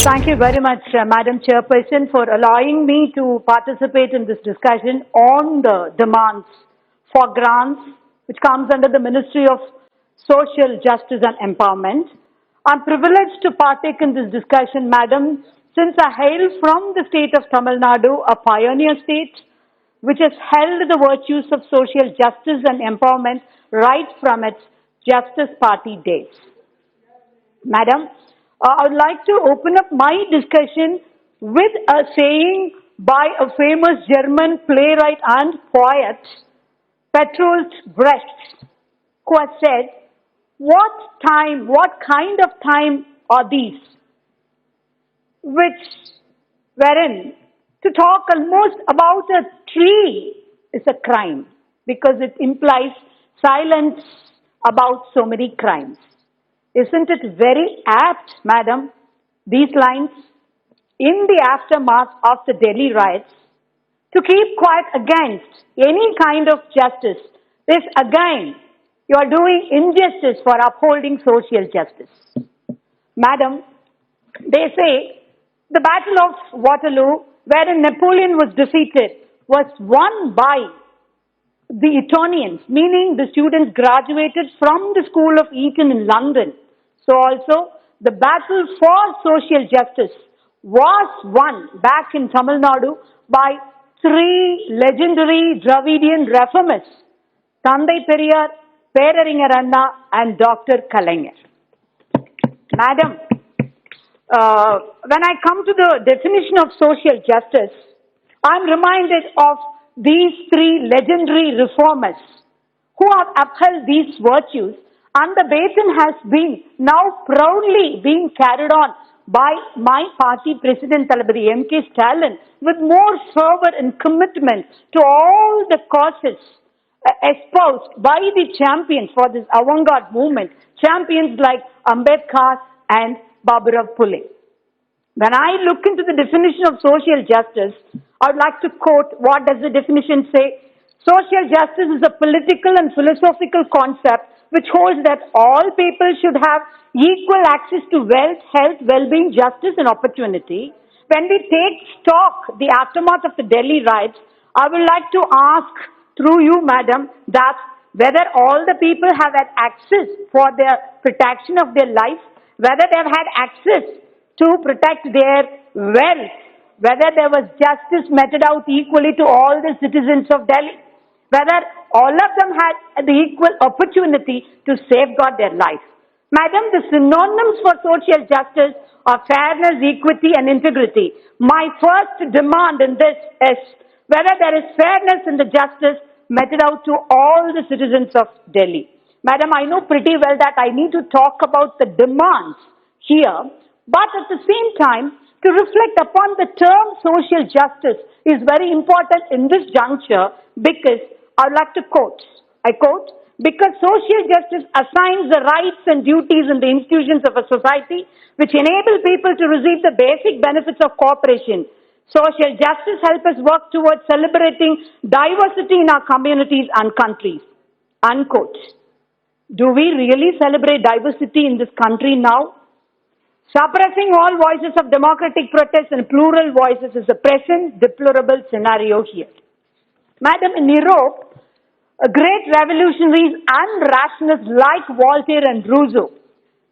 Thank you very much, Madam Chairperson, for allowing me to participate in this discussion on the demands for grants, which comes under the Ministry of Social Justice and Empowerment. I'm privileged to partake in this discussion, Madam, since I hail from the state of Tamil Nadu, a pioneer state, which has held the virtues of social justice and empowerment right from its Justice Party days. Madam, I would like to open up my discussion with a saying by a famous German playwright and poet, Bertolt Brecht, who has said, what kind of time are these? Wherein to talk almost about a tree is a crime because it implies silence about so many crimes. Isn't it very apt, Madam, these lines, in the aftermath of the Delhi riots, to keep quiet against any kind of justice is again, you are doing injustice for upholding social justice. Madam, they say the Battle of Waterloo, wherein Napoleon was defeated, was won by the Etonians, meaning the students graduated from the School of Eton in London. So also, the battle for social justice was won back in Tamil Nadu by three legendary Dravidian reformists, Thandai Periyar, Peraringer Anna, and Dr. Kalaignar. Madam, when I come to the definition of social justice, I'm reminded of these three legendary reformers who have upheld these virtues, and the baton has been now proudly being carried on by my party president, MKStalin, with more fervor and commitment to all the causes espoused by the champions for this avant-garde movement, champions like Ambedkar and Baburav Pule. When I look into the definition of social justice, I would like to quote what does the definition say. Social justice is a political and philosophical concept which holds that all people should have equal access to wealth, health, well-being, justice and opportunity. When we take stock the aftermath of the Delhi riots, I would like to ask through you, Madam, that whether all the people have had access for their protection of their life, whether they have had access to protect their wealth, whether there was justice meted out equally to all the citizens of Delhi, whether all of them had the equal opportunity to safeguard their life. Madam, the synonyms for social justice are fairness, equity and integrity. My first demand in this is whether there is fairness in the justice meted out to all the citizens of Delhi. Madam, I know pretty well that I need to talk about the demands here, but at the same time, to reflect upon the term social justice is very important in this juncture because I would like to quote, I quote, because social justice assigns the rights and duties in the institutions of a society which enable people to receive the basic benefits of cooperation. Social justice helps us work towards celebrating diversity in our communities and countries. Unquote. Do we really celebrate diversity in this country now? Suppressing all voices of democratic protest and plural voices is a present deplorable scenario here. Madam, in Europe, great revolutionaries and rationalists like Voltaire and Rousseau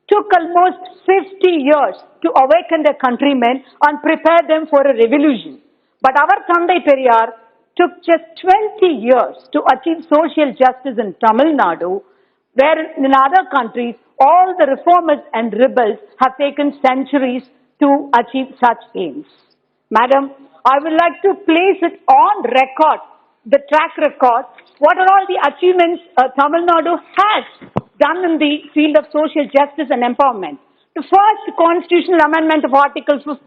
took almost 50 years to awaken their countrymen and prepare them for a revolution. But our Thandai Periyar took just 20 years to achieve social justice in Tamil Nadu, where in other countries, all the reformers and rebels have taken centuries to achieve such aims. Madam, I would like to place it on record, the track record, what are all the achievements Tamil Nadu has done in the field of social justice and empowerment. The first constitutional amendment of Article 15,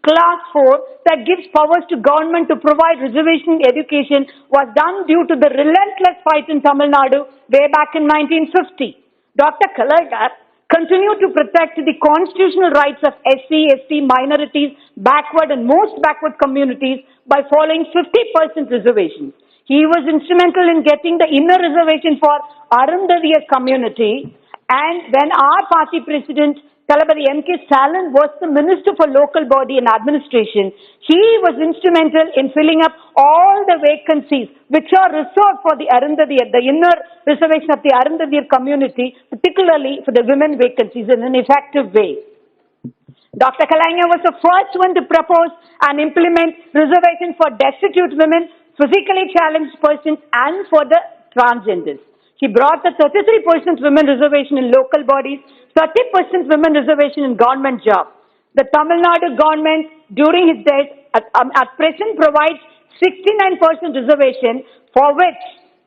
Class 4, that gives powers to government to provide reservation education was done due to the relentless fight in Tamil Nadu way back in 1950. Dr. Kalaignar continued to protect the constitutional rights of SC, ST, minorities, backward and most backward communities by following 50% reservations. He was instrumental in getting the inner reservation for Arundhatiya community, and when our party president Talabadi MKStalin was the Minister for Local Body and Administration. He was instrumental in filling up all the vacancies which are reserved for the Arundhadiyar, the inner reservation of the Arundhadiyar community, particularly for the women vacancies in an effective way. Dr. Kalaignar was the first one to propose and implement reservation for destitute women, physically challenged persons and for the transgenders. He brought the 33% women reservation in local bodies, 30% women reservation in government jobs. The Tamil Nadu government during his death at present provides 69% reservation, for which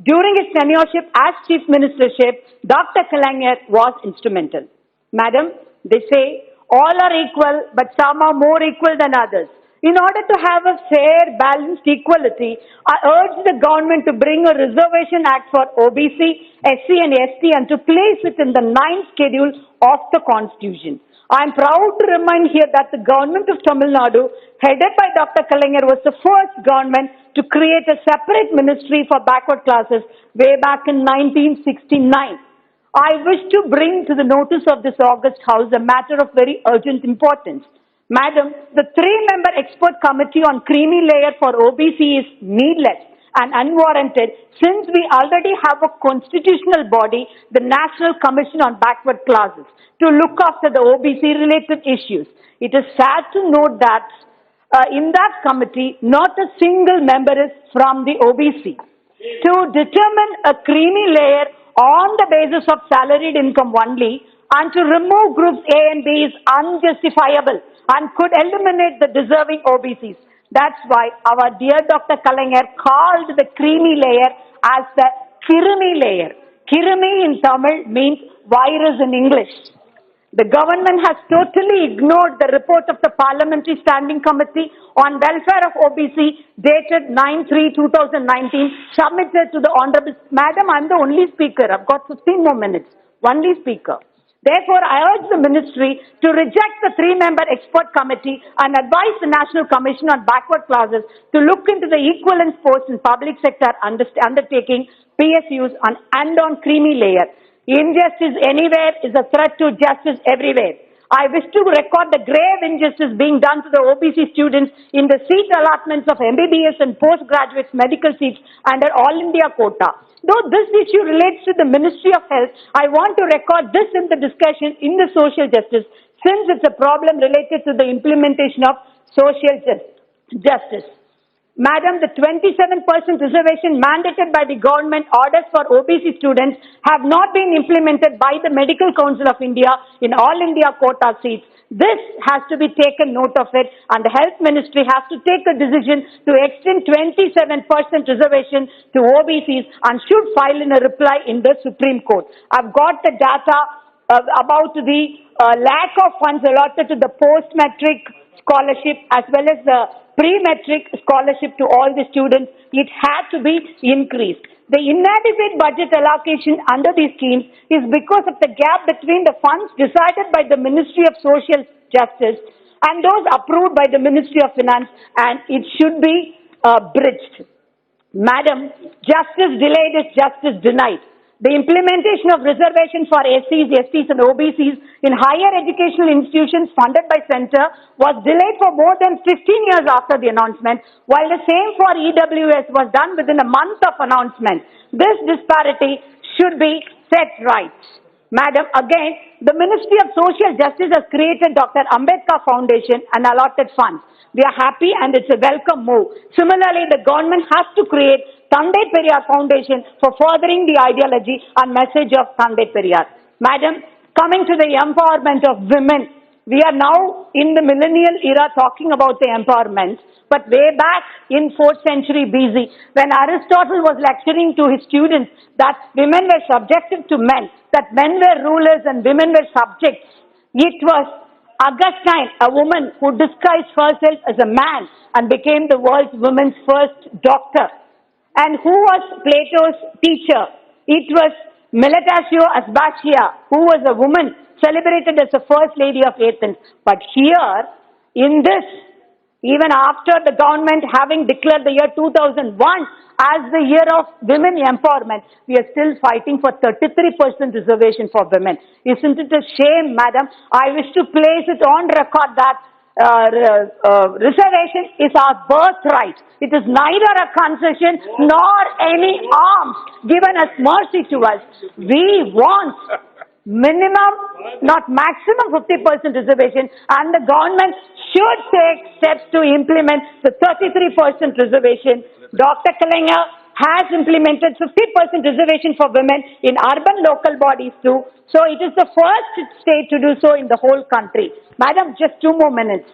during his tenureship as chief ministership, Dr. Kalaignar was instrumental. Madam, they say all are equal, but some are more equal than others. In order to have a fair, balanced equality, I urge the government to bring a reservation act for OBC, SC and ST and to place it in the 9th schedule of the constitution. I am proud to remind here that the government of Tamil Nadu, headed by Dr. Kalaignar, was the first government to create a separate ministry for backward classes way back in 1969. I wish to bring to the notice of this august House a matter of very urgent importance. Madam, the 3-member expert committee on creamy layer for OBC is needless and unwarranted since we already have a constitutional body, the National Commission on Backward Classes, to look after the OBC related issues. It is sad to note that in that committee, not a single member is from the OBC. To determine a creamy layer on the basis of salaried income only and to remove groups A and B is unjustifiable and could eliminate the deserving OBCs. That's why our dear Dr. Kalaignar called the creamy layer as the Kirumi layer. Kirumi in Tamil means virus in English. The government has totally ignored the report of the Parliamentary Standing Committee on Welfare of OBC dated 9/3/2019 submitted to the Honorable Madam, I'm the only speaker. I've got 15 more minutes. Only speaker. Therefore, I urge the ministry to reject the 3-member expert committee and advise the National Commission on Backward Classes to look into the equivalence posts in public sector undertaking PSUs and on creamy layer. Injustice anywhere is a threat to justice everywhere. I wish to record the grave injustice being done to the OBC students in the seat allotments of MBBS and postgraduate medical seats under All India quota. Though this issue relates to the Ministry of Health, I want to record this in the discussion in the social justice since it's a problem related to the implementation of social justice. Madam, the 27% reservation mandated by the government orders for OBC students have not been implemented by the Medical Council of India in All India quota seats. This has to be taken note of it, and the Health Ministry has to take a decision to extend 27% reservation to OBCs and should file in a reply in the Supreme Court. I've got the data about the lack of funds allotted to the post-metric scholarship as well as the pre-metric scholarship to all the students. It had to be increased. The inadequate budget allocation under these schemes is because of the gap between the funds decided by the Ministry of Social Justice and those approved by the Ministry of Finance, and it should be bridged. Madam, justice delayed is justice denied. The implementation of reservation for SCs, STs and OBCs in higher educational institutions funded by Centre was delayed for more than 15 years after the announcement, while the same for EWS was done within a month of announcement. This disparity should be set right. Madam, again, the Ministry of Social Justice has created Dr. Ambedkar Foundation and allotted funds. We are happy and it's a welcome move. Similarly, the government has to create Thandai Periyar Foundation for furthering the ideology and message of Thandai Periyar. Madam, coming to the empowerment of women, we are now in the millennial era talking about the empowerment, but way back in 4th century BC, when Aristotle was lecturing to his students that women were subjective to men, that men were rulers and women were subjects, it was Augustine, a woman who disguised herself as a man and became the world's women's first doctor. And who was Plato's teacher? It was Meletasio Aspasia, who was a woman celebrated as the first lady of Athens. But here, in this even after the government having declared the year 2001 as the year of women empowerment, we are still fighting for 33% reservation for women. Isn't it a shame, madam? I wish to place it on record that reservation is our birthright. It is neither a concession nor any arms given as mercy to us. We want minimum, not maximum 50% reservation, and the government should take steps to implement the 33% reservation. Dr. Kalanga has implemented 50% reservation for women in urban local bodies too. So it is the first state to do so in the whole country. Madam, just 2 more minutes.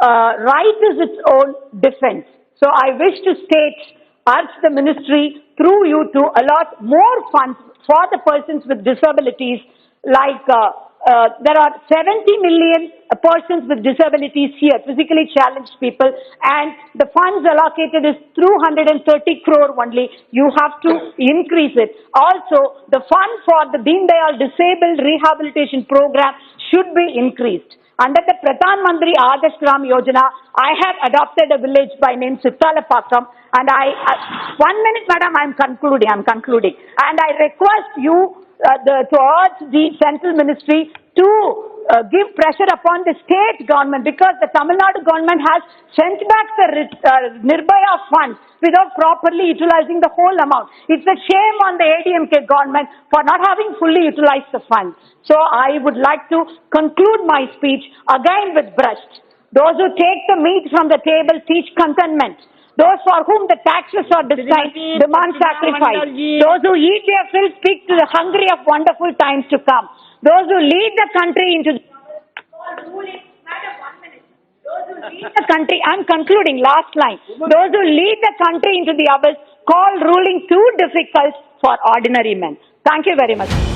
Right is its own defense. So I wish to urge the ministry through you to allot more funds for the persons with disabilities, like there are 70 million persons with disabilities here, physically challenged people, and the funds allocated is 230 crore only. You have to increase it. Also, the fund for the Deen Dayal Disabled Rehabilitation Program should be increased. Under the Pradhan Mantri Adarsh Gram Yojana, I have adopted a village by name Sittalapakam, and 1 minute, madam, I'm concluding, and I request you to urge the central ministry to give pressure upon the state government, because the Tamil Nadu government has sent back the Nirbhaya funds without properly utilizing the whole amount. It's a shame on the ADMK government for not having fully utilized the funds. So I would like to conclude my speech again with brush. Those who take the meat from the table teach contentment. Those for whom the taxes are designed demand sacrifice. Those who eat their fill speak to the hungry of wonderful times to come. Those who lead the country into the country, I'm concluding, last line. Those who lead the country into the abyss call ruling too difficult for ordinary men. Thank you very much.